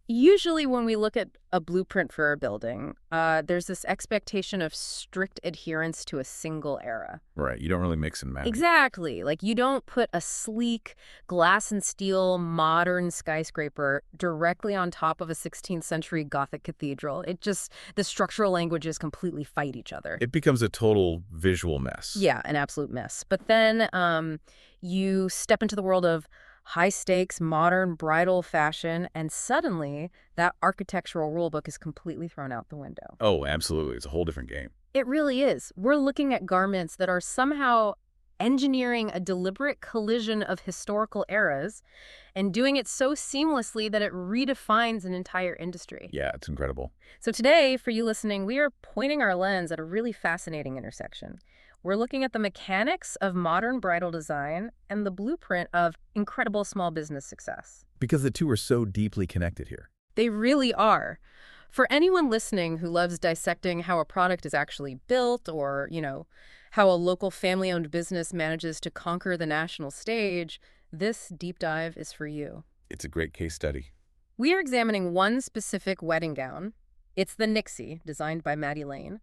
Usually when we look at a blueprint for a building, there's this expectation of strict adherence to a single era. Right. You don't really mix and match. Exactly. Like you don't put a sleek glass and steel modern skyscraper directly on top of a 16th century Gothic cathedral. The structural languages completely fight each other. It becomes a total visual mess. Yeah, an absolute mess. But then you step into the world of high stakes, modern bridal fashion, and suddenly that architectural rulebook is completely thrown out the window. Oh, absolutely. It's a whole different game. It really is. We're looking at garments that are somehow engineering a deliberate collision of historical eras and doing it so seamlessly that it redefines an entire industry. Yeah, it's incredible. So today, for you listening, we are pointing our lens at a really fascinating intersection. We're looking at the mechanics of modern bridal design and the blueprint of incredible small business success. Because the two are so deeply connected here. They really are. For anyone listening who loves dissecting how a product is actually built or, how a local family-owned business manages to conquer the national stage, this deep dive is for you. It's a great case study. We are examining one specific wedding gown. It's the Nixie, designed by Madi Lane,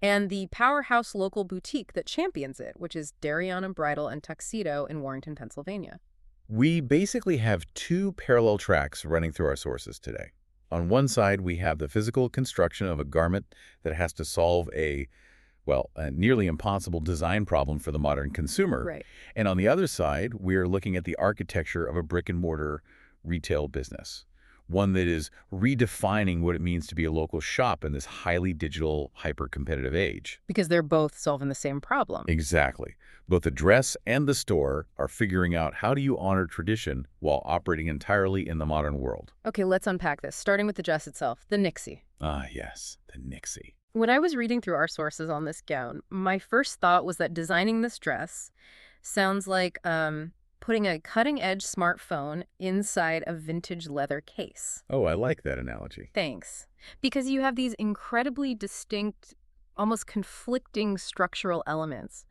and the powerhouse local boutique that champions it, which is Darianna Bridal and Tuxedo in Warrenton, Pennsylvania. We basically have two parallel tracks running through our sources today. On one side, we have the physical construction of a garment that has to solve a nearly impossible design problem for the modern consumer. Right. And on the other side, we're looking at the architecture of a brick-and-mortar retail business, one that is redefining what it means to be a local shop in this highly digital, hyper-competitive age. Because they're both solving the same problem. Exactly. Both the dress and the store are figuring out how do you honor tradition while operating entirely in the modern world. Okay, let's unpack this, starting with the dress itself, the Nixie. Ah, yes, the Nixie. When I was reading through our sources on this gown, my first thought was that designing this dress sounds like putting a cutting-edge smartphone inside a vintage leather case. Oh, I like that analogy. Thanks. Because you have these incredibly distinct, almost conflicting structural elements.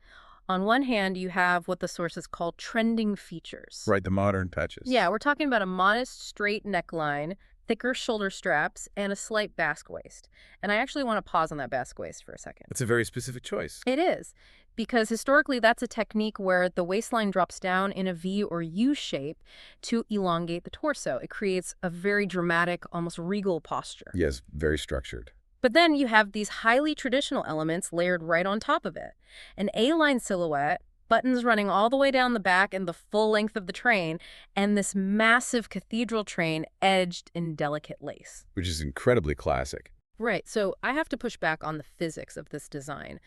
On one hand, you have what the sources call trending features. Right, the modern touches. Yeah, we're talking about a modest straight neckline, thicker shoulder straps, and a slight basque waist. And I actually want to pause on that basque waist for a second. It's a very specific choice. It is, because historically that's a technique where the waistline drops down in a V or U shape to elongate the torso. It creates a very dramatic, almost regal posture. Yes, very structured. But then you have these highly traditional elements layered right on top of it. An A-line silhouette, buttons running all the way down the back and the full length of the train, and this massive cathedral train edged in delicate lace. Which is incredibly classic. Right, so I have to push back on the physics of this design.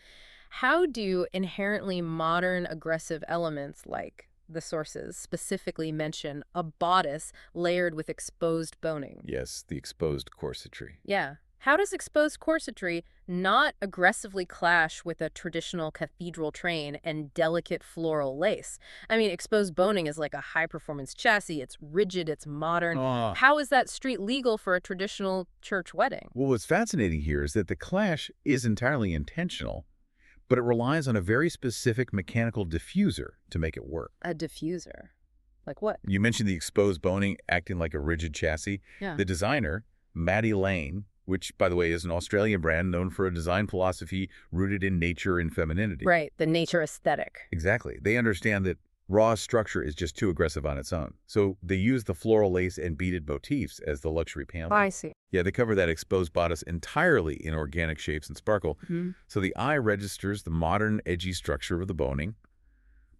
How do inherently modern aggressive elements like the sources specifically mention a bodice layered with exposed boning? Yes, the exposed corsetry. Yeah. How does exposed corsetry not aggressively clash with a traditional cathedral train and delicate floral lace? I mean, exposed boning is like a high-performance chassis. It's rigid, it's modern. How is that street legal for a traditional church wedding? Well, what's fascinating here is that the clash is entirely intentional, but it relies on a very specific mechanical diffuser to make it work. A diffuser? Like what? You mentioned the exposed boning acting like a rigid chassis. Yeah. The designer, Madi Lane, which, by the way, is an Australian brand known for a design philosophy rooted in nature and femininity. Right, the nature aesthetic. Exactly. They understand that raw structure is just too aggressive on its own. So they use the floral lace and beaded motifs as the luxury panel. I see. Yeah, they cover that exposed bodice entirely in organic shapes and sparkle. So the eye registers the modern, edgy structure of the boning,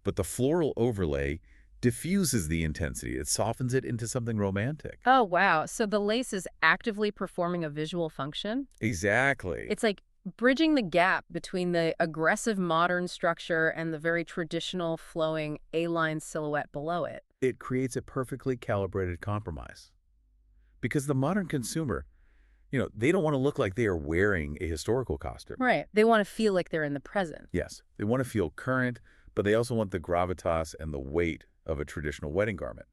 but the floral overlay diffuses the intensity. It softens it into something romantic. Oh, wow. So the lace is actively performing a visual function? Exactly. It's like bridging the gap between the aggressive modern structure and the very traditional flowing A-line silhouette below it. It creates a perfectly calibrated compromise. Because the modern consumer, they don't want to look like they are wearing a historical costume. Right. They want to feel like they're in the present. Yes. They want to feel current, but they also want the gravitas and the weight of a traditional wedding garment.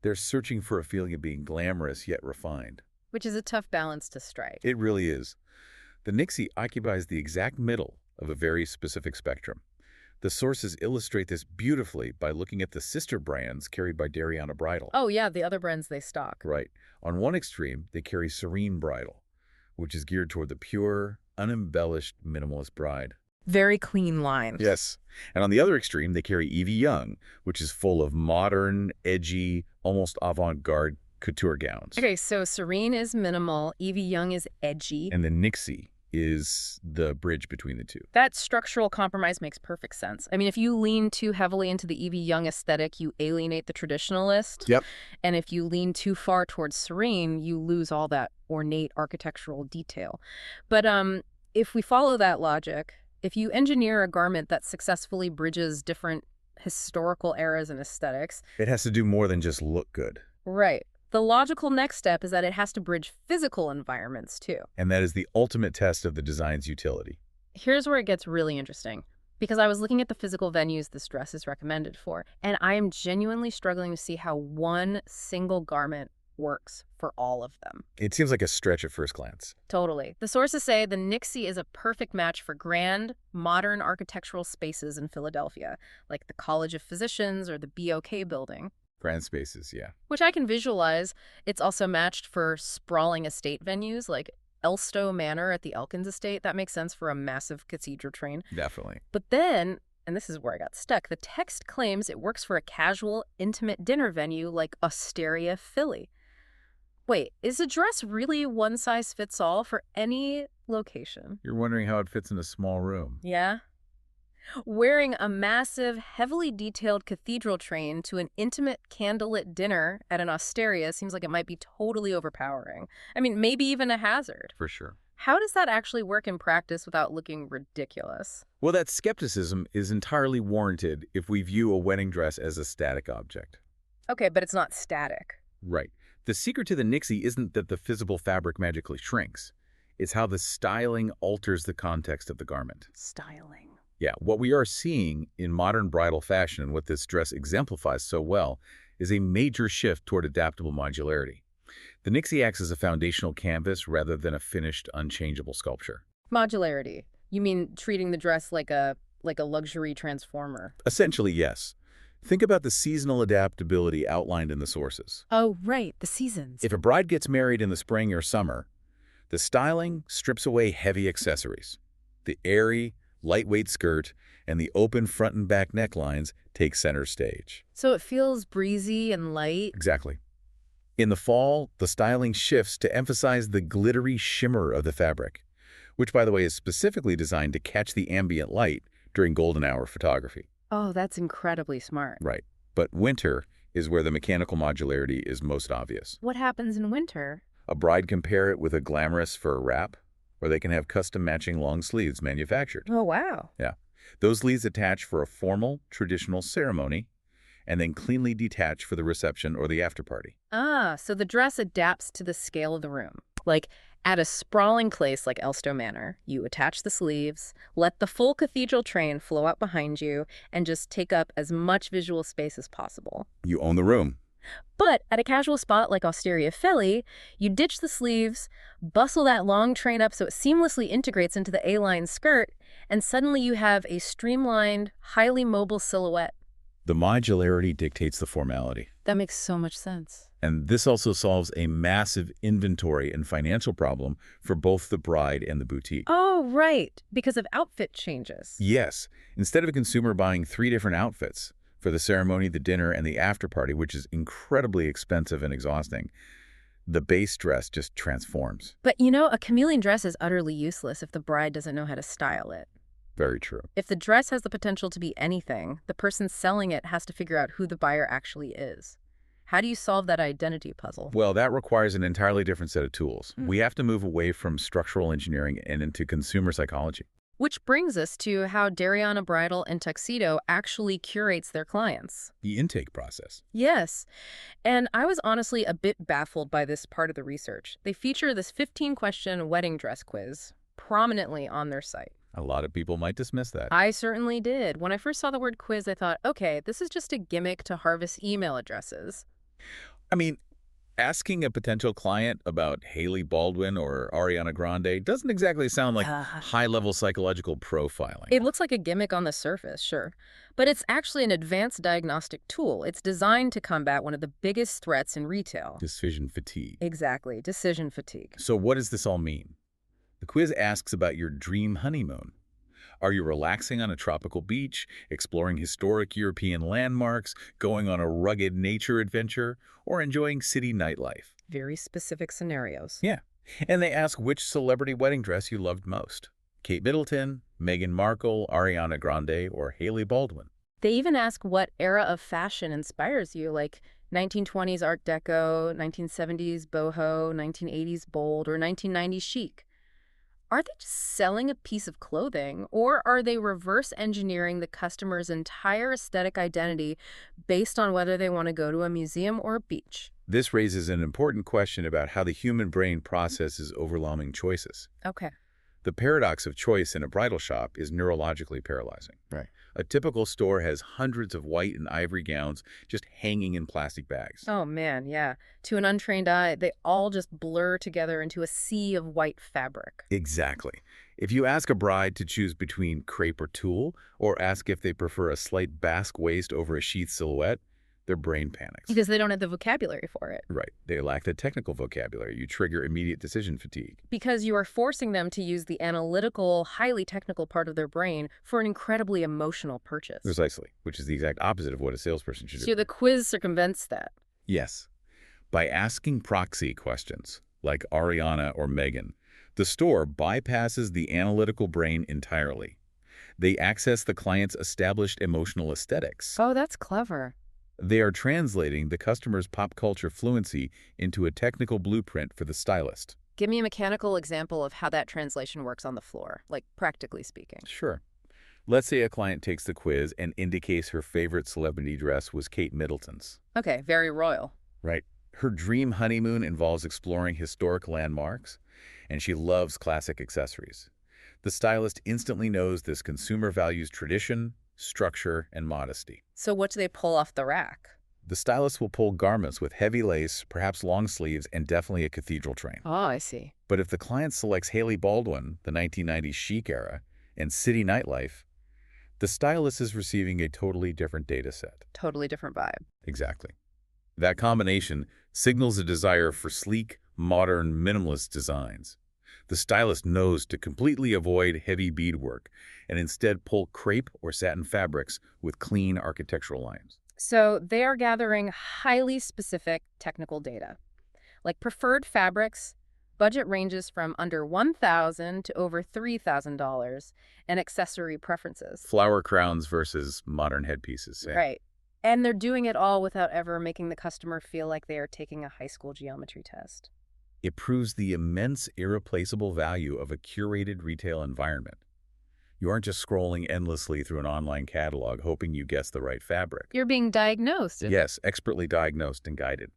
They're searching for a feeling of being glamorous yet refined. Which is a tough balance to strike. It really is. The Nixie occupies the exact middle of a very specific spectrum. The sources illustrate this beautifully by looking at the sister brands carried by Darianna Bridal. Oh, yeah, the other brands they stock. Right. On one extreme, they carry Serene Bridal, which is geared toward the pure, unembellished minimalist bride. Very clean lines. Yes. And on the other extreme, they carry Evie Young, which is full of modern, edgy, almost avant-garde couture gowns. Okay, so Serene is minimal, Evie Young is edgy. And then Nixie is the bridge between the two. That structural compromise makes perfect sense. I mean, if you lean too heavily into the Evie Young aesthetic, you alienate the traditionalist. Yep. And if you lean too far towards Serene, you lose all that ornate architectural detail. But if we follow that logic, if you engineer a garment that successfully bridges different historical eras and aesthetics... It has to do more than just look good. Right. The logical next step is that it has to bridge physical environments, too. And that is the ultimate test of the design's utility. Here's where it gets really interesting. Because I was looking at the physical venues this dress is recommended for, and I am genuinely struggling to see how one single garment works for all of them. It seems like a stretch at first glance. Totally. The sources say the Nixie is a perfect match for grand, modern architectural spaces in Philadelphia, like the College of Physicians or the BOK building. Grand spaces, yeah. Which I can visualize. It's also matched for sprawling estate venues like Elstow Manor at the Elkins Estate. That makes sense for a massive cathedral train. Definitely. But then, and this is where I got stuck, the text claims it works for a casual, intimate dinner venue like Osteria, Philly. Wait, is a dress really one size fits all for any location? You're wondering how it fits in a small room. Yeah. Wearing a massive, heavily detailed cathedral train to an intimate candlelit dinner at an osteria seems like it might be totally overpowering. I mean, maybe even a hazard. For sure. How does that actually work in practice without looking ridiculous? Well, that skepticism is entirely warranted if we view a wedding dress as a static object. Okay, but it's not static. Right. The secret to the Nixie isn't that the visible fabric magically shrinks. It's how the styling alters the context of the garment. Styling. Yeah, what we are seeing in modern bridal fashion and what this dress exemplifies so well is a major shift toward adaptable modularity. The Nixie acts as a foundational canvas rather than a finished, unchangeable sculpture. Modularity. You mean treating the dress like a luxury transformer? Essentially, yes. Think about the seasonal adaptability outlined in the sources. Oh, right, the seasons. If a bride gets married in the spring or summer, the styling strips away heavy accessories. The airy, lightweight skirt and the open front and back necklines take center stage. So it feels breezy and light? Exactly. In the fall, the styling shifts to emphasize the glittery shimmer of the fabric, which, by the way, is specifically designed to catch the ambient light during golden hour photography. Oh, that's incredibly smart. Right. But winter is where the mechanical modularity is most obvious. What happens in winter? A bride can pair it with a glamorous fur wrap, or they can have custom matching long sleeves manufactured. Oh, wow. Yeah. Those sleeves attach for a formal, traditional ceremony, and then cleanly detach for the reception or the after party. Ah, so the dress adapts to the scale of the room. Like, at a sprawling place like Elstow Manor, you attach the sleeves, let the full cathedral train flow out behind you, and just take up as much visual space as possible. You own the room. But at a casual spot like Osteria, Philly, you ditch the sleeves, bustle that long train up so it seamlessly integrates into the A-line skirt, and suddenly you have a streamlined, highly mobile silhouette. The modularity dictates the formality. That makes so much sense. And this also solves a massive inventory and financial problem for both the bride and the boutique. Oh, right, because of outfit changes. Yes. Instead of a consumer buying 3 different outfits for the ceremony, the dinner, and the after party, which is incredibly expensive and exhausting, the base dress just transforms. But you know, a chameleon dress is utterly useless if the bride doesn't know how to style it. Very true. If the dress has the potential to be anything, the person selling it has to figure out who the buyer actually is. How do you solve that identity puzzle? Well, that requires an entirely different set of tools. We have to move away from structural engineering and into consumer psychology. Which brings us to how Darianna Bridal and Tuxedo actually curates their clients. The intake process. Yes, and I was honestly a bit baffled by this part of the research. They feature this 15-question wedding dress quiz prominently on their site. A lot of people might dismiss that. I certainly did. When I first saw the word quiz, I thought, okay, this is just a gimmick to harvest email addresses. I mean, Asking a potential client about Haley Baldwin or Ariana Grande doesn't exactly sound like Uh, high-level psychological profiling. it looks like a gimmick on the surface, sure. But it's actually an advanced diagnostic tool. It's designed to combat one of the biggest threats in retail. Decision fatigue. Exactly, decision fatigue. So what does this all mean? The quiz asks about your dream honeymoon. Are you relaxing on a tropical beach, exploring historic European landmarks, going on a rugged nature adventure, or enjoying city nightlife? Very specific scenarios. Yeah. And they ask which celebrity wedding dress you loved most. Kate Middleton, Meghan Markle, Ariana Grande, or Haley Baldwin. They even ask what era of fashion inspires you, like 1920s Art Deco, 1970s boho, 1980s bold, or 1990s chic. Are they just selling a piece of clothing, or are they reverse engineering the customer's entire aesthetic identity based on whether they want to go to a museum or a beach? This raises an important question about how the human brain processes overwhelming choices. Okay. The paradox of choice in a bridal shop is neurologically paralyzing. Right. A typical store has hundreds of white and ivory gowns just hanging in plastic bags. Oh man, yeah. To an untrained eye, they all just blur together into a sea of white fabric. Exactly. If you ask a bride to choose between crepe or tulle, or ask if they prefer a slight basque waist over a sheath silhouette, their brain panics. Because they don't have the vocabulary for it. Right. They lack the technical vocabulary. You trigger immediate decision fatigue. Because you are forcing them to use the analytical, highly technical part of their brain for an incredibly emotional purchase. Precisely, which is the exact opposite of what a salesperson should do. So the quiz circumvents that. Yes. By asking proxy questions, like Ariana or Megan, the store bypasses the analytical brain entirely. They access the client's established emotional aesthetics. Oh, that's clever. They are translating the customer's pop culture fluency into a technical blueprint for the stylist. Give me a mechanical example of how that translation works on the floor, like practically speaking. Sure. Let's say a client takes the quiz and indicates her favorite celebrity dress was Kate Middleton's. Okay, very royal. Right. Her dream honeymoon involves exploring historic landmarks, and she loves classic accessories. The stylist instantly knows this consumer values tradition, structure, and modesty. So what do they pull off the rack? The stylist will pull garments with heavy lace, perhaps long sleeves, and definitely a cathedral train. Oh, I see. But if the client selects Haley Baldwin, the 1990s chic era, and city nightlife, the stylist is receiving a totally different data set. Totally different vibe. Exactly. That combination signals a desire for sleek, modern, minimalist designs. The stylist knows to completely avoid heavy beadwork and instead pull crepe or satin fabrics with clean architectural lines. So they are gathering highly specific technical data, like preferred fabrics, budget ranges from under $1,000 to over $3,000, and accessory preferences. Flower crowns versus modern headpieces. Say. Right. And they're doing it all without ever making the customer feel like they are taking a high school geometry test. It proves the immense, irreplaceable value of a curated retail environment. You aren't just scrolling endlessly through an online catalog hoping you guess the right fabric. You're being diagnosed. Yes, expertly diagnosed and guided.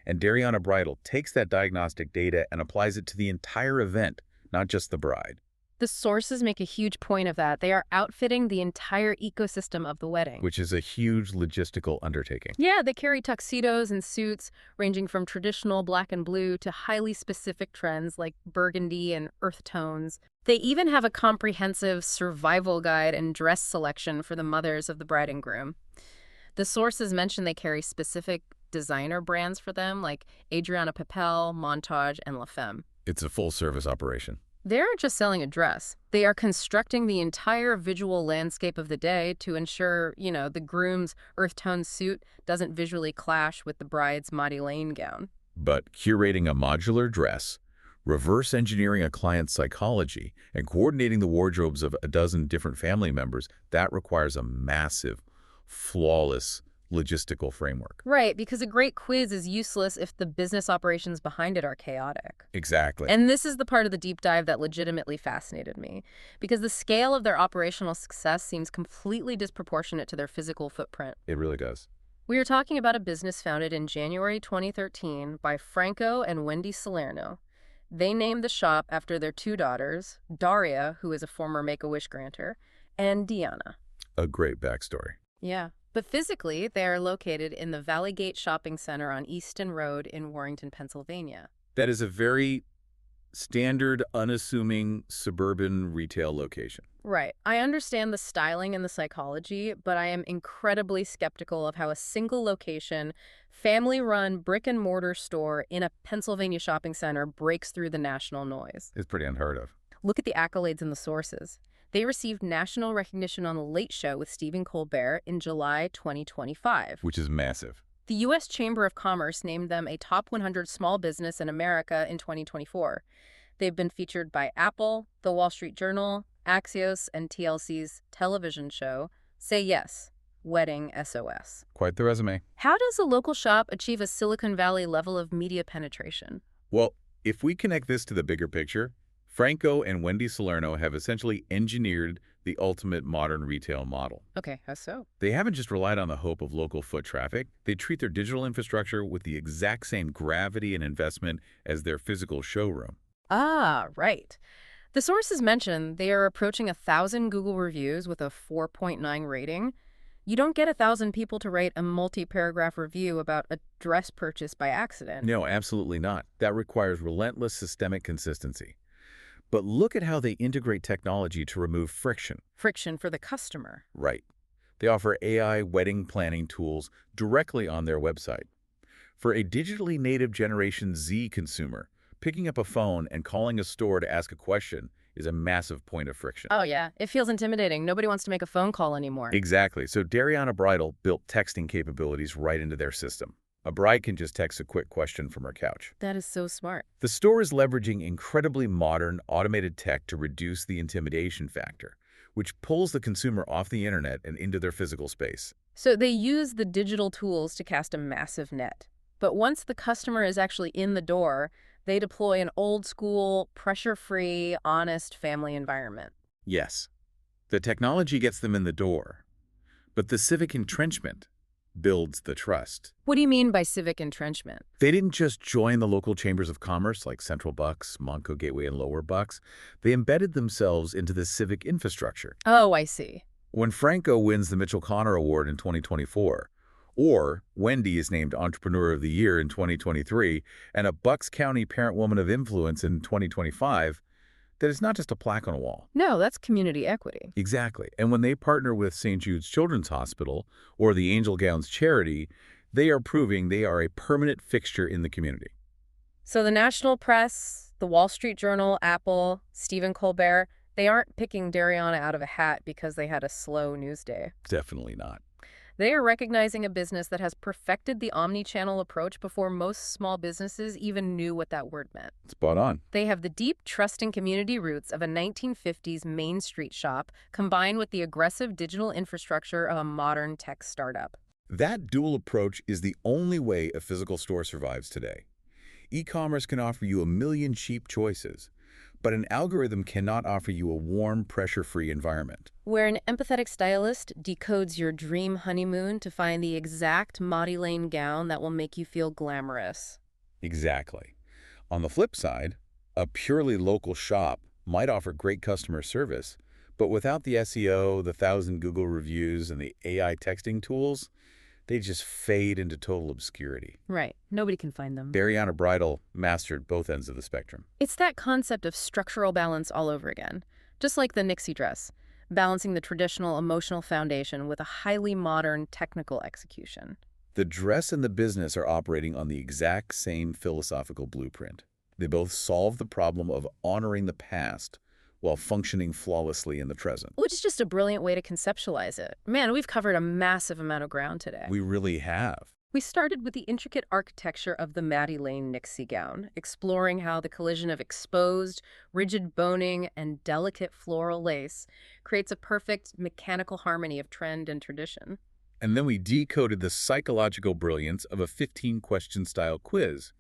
And Darianna Bridal takes that diagnostic data and applies it to the entire event, not just the bride. The sources make a huge point of that. They are outfitting the entire ecosystem of the wedding. Which is a huge logistical undertaking. Yeah, they carry tuxedos and suits ranging from traditional black and blue to highly specific trends like burgundy and earth tones. They even have a comprehensive survival guide and dress selection for the mothers of the bride and groom. The sources mention they carry specific designer brands for them like Adriana Papel, Montage, and La Femme. It's a full-service operation. They aren't just selling a dress. They are constructing the entire visual landscape of the day to ensure, the groom's earth tone suit doesn't visually clash with the bride's Madi Lane gown. But curating a modular dress, reverse engineering a client's psychology, and coordinating the wardrobes of a dozen different family members, that requires a massive, flawless logistical framework. Right, because a great quiz is useless if the business operations behind it are chaotic. Exactly. And this is the part of the deep dive that legitimately fascinated me, because the scale of their operational success seems completely disproportionate to their physical footprint. It really does. We are talking about a business founded in January 2013 by Franco and Wendy Salerno. They named the shop after their two daughters, Daria, who is a former Make-A-Wish grantor, and Diana. A great backstory. Yeah. But physically, they are located in the Valley Gate Shopping Center on Easton Road in Warrington, Pennsylvania. That is a very standard, unassuming suburban retail location. Right. I understand the styling and the psychology, but I am incredibly skeptical of how a single location, family-run brick-and-mortar store in a Pennsylvania shopping center breaks through the national noise. It's pretty unheard of. Look at the accolades and the sources. They received national recognition on The Late Show with Stephen Colbert in July 2025. Which is massive. The U.S. Chamber of Commerce named them a top 100 small business in America in 2024. They've been featured by Apple, The Wall Street Journal, Axios, and TLC's television show, Say Yes, Wedding SOS. Quite the resume. How does a local shop achieve a Silicon Valley level of media penetration? Well, if we connect this to the bigger picture, Franco and Wendy Salerno have essentially engineered the ultimate modern retail model. Okay, how so? They haven't just relied on the hope of local foot traffic. They treat their digital infrastructure with the exact same gravity and investment as their physical showroom. Ah, right. The sources mention they are approaching 1,000 Google reviews with a 4.9 rating. You don't get 1,000 people to write a multi-paragraph review about a dress purchase by accident. No, absolutely not. That requires relentless systemic consistency. But look at how they integrate technology to remove friction. Friction for the customer. Right. They offer AI wedding planning tools directly on their website. For a digitally native Generation Z consumer, picking up a phone and calling a store to ask a question is a massive point of friction. Oh, yeah. It feels intimidating. Nobody wants to make a phone call anymore. Exactly. So Darianna Bridal built texting capabilities right into their system. A bride can just text a quick question from her couch. That is so smart. The store is leveraging incredibly modern, automated tech to reduce the intimidation factor, which pulls the consumer off the internet and into their physical space. So they use the digital tools to cast a massive net. But once the customer is actually in the door, they deploy an old-school, pressure-free, honest family environment. Yes, the technology gets them in the door, but the civic entrenchment builds the trust. What do you mean by civic entrenchment? They didn't just join the local chambers of commerce like Central Bucks, Montco Gateway, and Lower Bucks. They embedded themselves into the civic infrastructure. Oh, I see. When Franco wins the Mitchell Connor Award in 2024, or Wendy is named Entrepreneur of the Year in 2023, and a Bucks County Parent Woman of Influence in 2025, that is not just a plaque on a wall. No, that's community equity. Exactly. And when they partner with St. Jude's Children's Hospital or the Angel Gowns charity, they are proving they are a permanent fixture in the community. So the national press, the Wall Street Journal, Apple, Stephen Colbert, they aren't picking Darianna out of a hat because they had a slow news day. Definitely not. They are recognizing a business that has perfected the omni-channel approach before most small businesses even knew what that word meant. Spot on. They have the deep, trusting community roots of a 1950s Main Street shop combined with the aggressive digital infrastructure of a modern tech startup. That dual approach is the only way a physical store survives today. E-commerce can offer you a million cheap choices, but an algorithm cannot offer you a warm, pressure-free environment. Where an empathetic stylist decodes your dream honeymoon to find the exact Madi Lane gown that will make you feel glamorous. Exactly. On the flip side, a purely local shop might offer great customer service, but without the SEO, the 1,000 Google reviews, and the AI texting tools, they just fade into total obscurity. Right. Nobody can find them. Darianna Bridal mastered both ends of the spectrum. It's that concept of structural balance all over again. Just like the Nixie dress, balancing the traditional emotional foundation with a highly modern technical execution. The dress and the business are operating on the exact same philosophical blueprint. They both solve the problem of honoring the past while functioning flawlessly in the present. Which is just a brilliant way to conceptualize it. Man, we've covered a massive amount of ground today. We really have. We started with the intricate architecture of the Madi Lane Nixie gown, exploring how the collision of exposed, rigid boning and delicate floral lace creates a perfect mechanical harmony of trend and tradition. And then we decoded the psychological brilliance of a 15-question style quiz.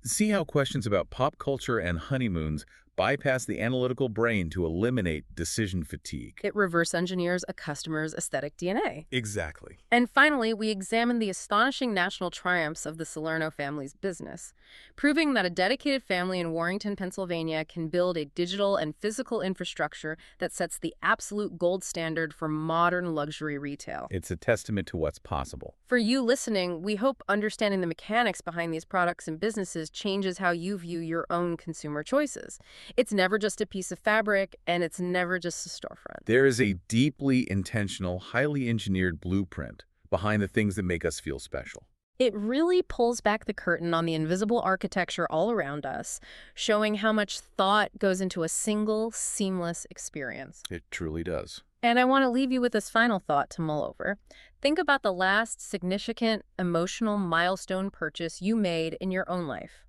See how questions about pop culture and honeymoons bypass the analytical brain to eliminate decision fatigue. It reverse engineers a customer's aesthetic DNA. Exactly. And finally, we examine the astonishing national triumphs of the Salerno family's business, proving that a dedicated family in Warrington, Pennsylvania can build a digital and physical infrastructure that sets the absolute gold standard for modern luxury retail. It's a testament to what's possible. For you listening, we hope understanding the mechanics behind these products and businesses changes how you view your own consumer choices. It's never just a piece of fabric, and it's never just a storefront. There is a deeply intentional, highly engineered blueprint behind the things that make us feel special. It really pulls back the curtain on the invisible architecture all around us, showing how much thought goes into a single, seamless experience. It truly does. And I want to leave you with this final thought to mull over. Think about the last significant emotional milestone purchase you made in your own life.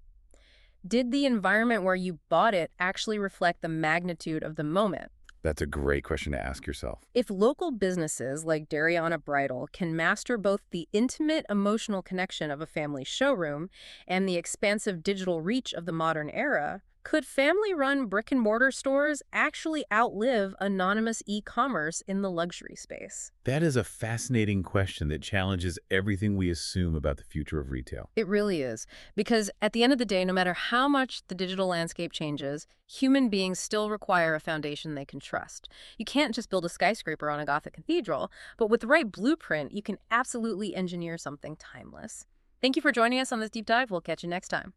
Did the environment where you bought it actually reflect the magnitude of the moment? That's a great question to ask yourself. If local businesses like Darianna Bridal can master both the intimate emotional connection of a family showroom and the expansive digital reach of the modern era, could family-run brick-and-mortar stores actually outlive anonymous e-commerce in the luxury space? That is a fascinating question that challenges everything we assume about the future of retail. It really is. Because at the end of the day, no matter how much the digital landscape changes, human beings still require a foundation they can trust. You can't just build a skyscraper on a Gothic cathedral, but with the right blueprint, you can absolutely engineer something timeless. Thank you for joining us on this deep dive. We'll catch you next time.